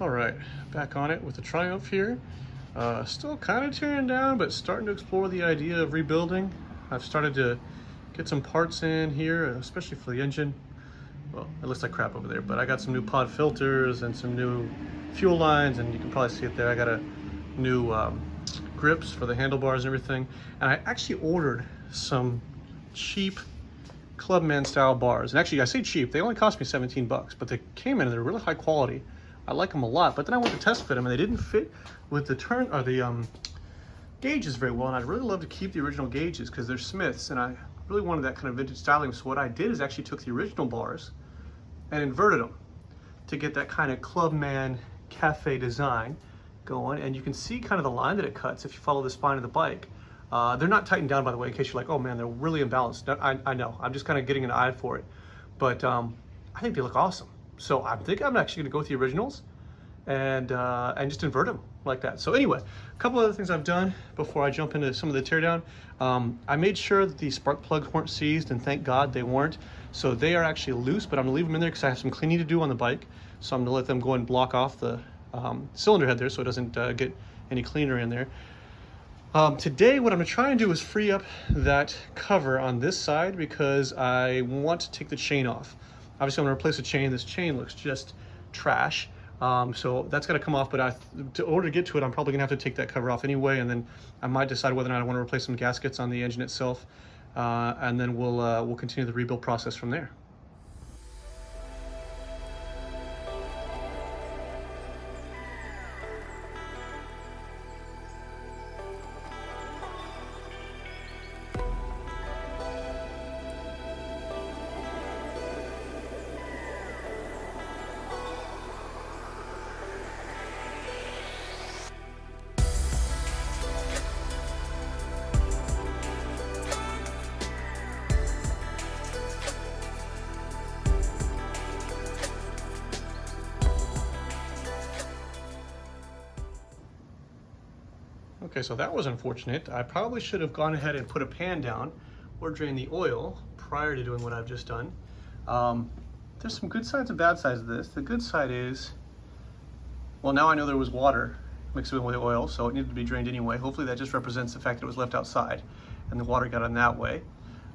All right, back on it with the Triumph here. Still kind of tearing down, but starting to explore the idea of rebuilding. I've started to get some parts in here, especially for the engine. Well, it looks like crap over there, but I got some new pod filters and some new fuel lines, and you can probably see it there. I got a new grips for the handlebars and everything. And I actually ordered some cheap Clubman style bars. And actually, I say cheap, they only cost me 17 bucks, but they came in and they're really high quality. I like them a lot, but then I went to test fit them and they didn't fit with the gauges very well. And I'd really love to keep the original gauges because they're Smiths, and I really wanted that kind of vintage styling. So what I did is actually took the original bars and inverted them to get that kind of Clubman cafe design going. And you can see kind of the line that it cuts if you follow the spine of the bike. They're not tightened down, by the way, in case you're like, oh man, they're really imbalanced. I know, I'm just kind of getting an eye for it. But I think they look awesome. So I think I'm actually gonna go with the originals and just invert them like that. So anyway, a couple other things I've done before I jump into some of the teardown. I made sure that the spark plugs weren't seized, and thank God they weren't. So they are actually loose, but I'm gonna leave them in there because I have some cleaning to do on the bike. So I'm gonna let them go and block off the cylinder head there so it doesn't get any cleaner in there. Today, what I'm gonna try and do is free up that cover on this side because I want to take the chain off. Obviously, I'm gonna replace the chain. This chain looks just trash. So that's gotta come off, but in order to get to it, I'm probably gonna have to take that cover off anyway, and then I might decide whether or not I wanna replace some gaskets on the engine itself, and then we'll continue the rebuild process from there. Okay, so that was unfortunate. I probably should have gone ahead and put a pan down or drained the oil prior to doing what I've just done. There's some good sides and bad sides of this. The good side is, well, now I know there was water mixed in with the oil, so it needed to be drained anyway. Hopefully that just represents the fact that it was left outside and the water got in that way.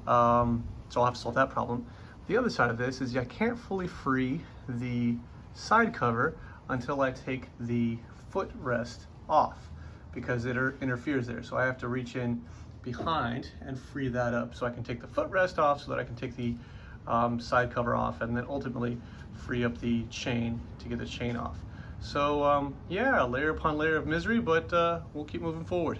So I'll have to solve that problem. The other side of this is I can't fully free the side cover until I take the footrest off, because it interferes there. So I have to reach in behind and free that up so I can take the footrest off so that I can take the side cover off, and then ultimately free up the chain to get the chain off. So yeah, layer upon layer of misery, but we'll keep moving forward.